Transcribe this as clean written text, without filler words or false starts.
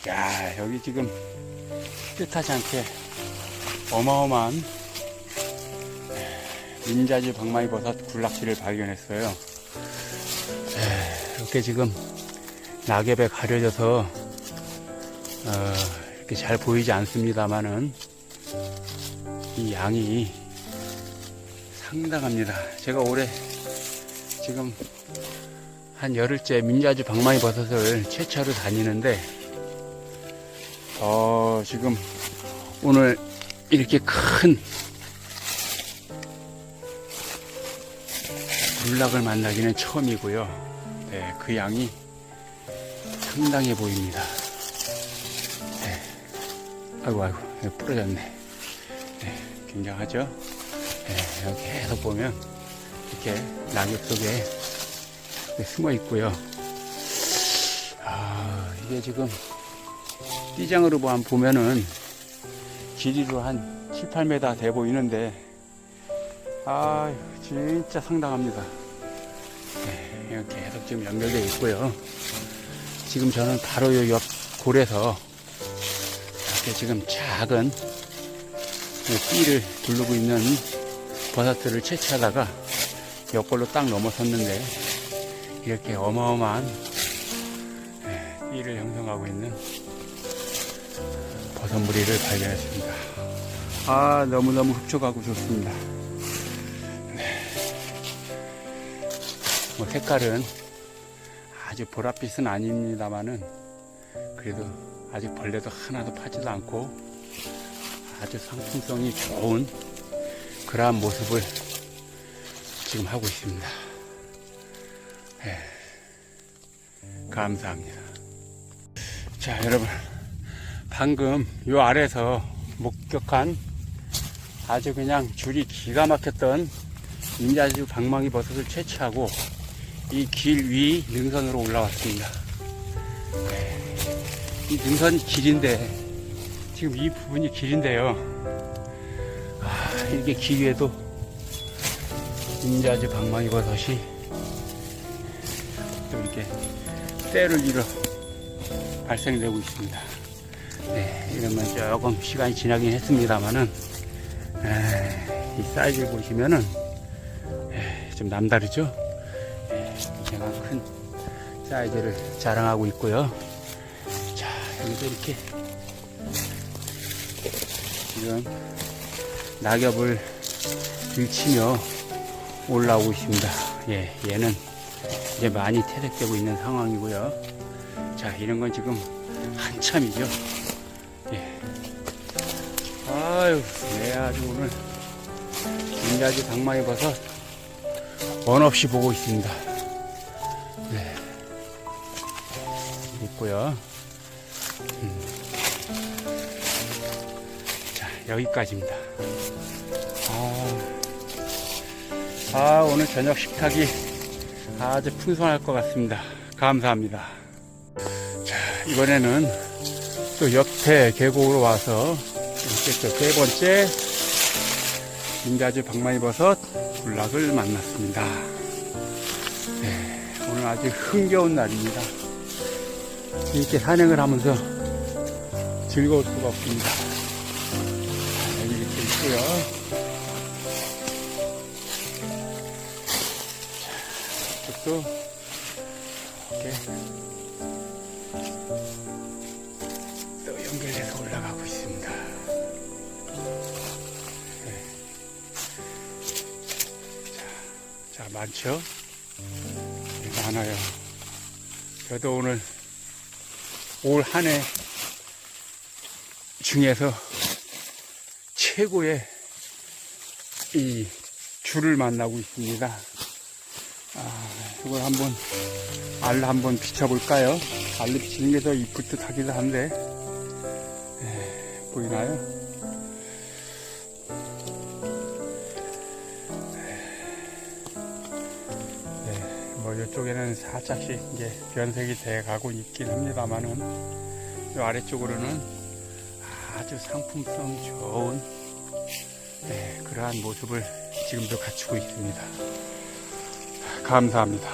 야, 여기 지금 뜻하지 않게 어마어마한 민자지 방망이버섯 군락지를 발견했어요. 이렇게 지금 낙엽에 가려져서 이렇게 잘 보이지 않습니다만은 이 양이 상당합니다. 제가 올해 지금 한 열흘째 민자지 방망이버섯을 채취하러 다니는데 지금 오늘 이렇게 큰 군락을 만나기는 처음이고요. 네, 그 양이 상당해 보입니다. 네. 아이고 부러졌네. 네, 굉장하죠? 네, 여기 계속 보면 이렇게 낙엽 속에 숨어 있고요. 이게 지금 띠장으로 보면은 길이로 한 7, 8m 돼 보이는데 진짜 상당합니다. 네, 이렇게 계속 지금 연결되어 있고요. 지금 저는 바로 요 옆 골에서 이렇게 지금 작은 띠를 두르고 있는 버섯들을 채취하다가 옆골로 딱 넘어섰는데 이렇게 어마어마한 띠를 형성하고 있는 버섯무리를 발견했습니다. 너무너무 흡족하고 좋습니다. 색깔은 아주 보랏빛은 아닙니다만은 그래도 아직 벌레도 하나도 파지도 않고 아주 상품성이 좋은 그러한 모습을 지금 하고 있습니다. 감사합니다. 자, 여러분, 방금 요 아래서 목격한 아주 그냥 줄이 기가 막혔던 민자지 방망이버섯을 채취하고 이 길 위 능선으로 올라왔습니다. 이 능선 길인데 지금 이 부분이 길인데요. 이게 길 위에도 민자지 방망이버섯이 또 이렇게 때를 이뤄 발생되고 있습니다. 이러면 조금 시간이 지나긴 했습니다만은 이 사이즈를 보시면은 좀 남다르죠? 굉장한 큰 사이즈를 자랑하고 있고요. 자, 여기도 이렇게 지금 낙엽을 들치며 올라오고 있습니다. 얘는 이제 많이 퇴색되고 있는 상황이고요. 자, 이런 건 지금 한참이죠. 아주 오늘 민자지 방망이버섯 원 없이 보고 있습니다. 있고요. 자, 여기까지입니다. 오늘 저녁 식탁이 아주 풍성할 것 같습니다. 감사합니다. 자, 이번에는 또 옆에 계곡으로 와서 이렇게 또 세 번째 민자지 방망이버섯 군락을 만났습니다. 오늘 아주 흥겨운 날입니다. 이렇게 산행을 하면서 즐거울 수가 없습니다. 여기 이렇게 있고요. 이쪽도 이렇게 또 연결해서 올라가고 있습니다. 자, 많죠? 많아요. 저도 오늘 올 한 해 중에서 최고의 이 줄을 만나고 있습니다. 이걸 한번 알을 한번 비춰볼까요? 알을 비치는 게 더 이쁠 듯 하기도 한데 보이나요? 이쪽에는 살짝씩 이제 변색이 돼 가고 있긴 합니다만은 이 아래쪽으로는 아주 상품성 좋은 그러한 모습을 지금도 갖추고 있습니다. 감사합니다.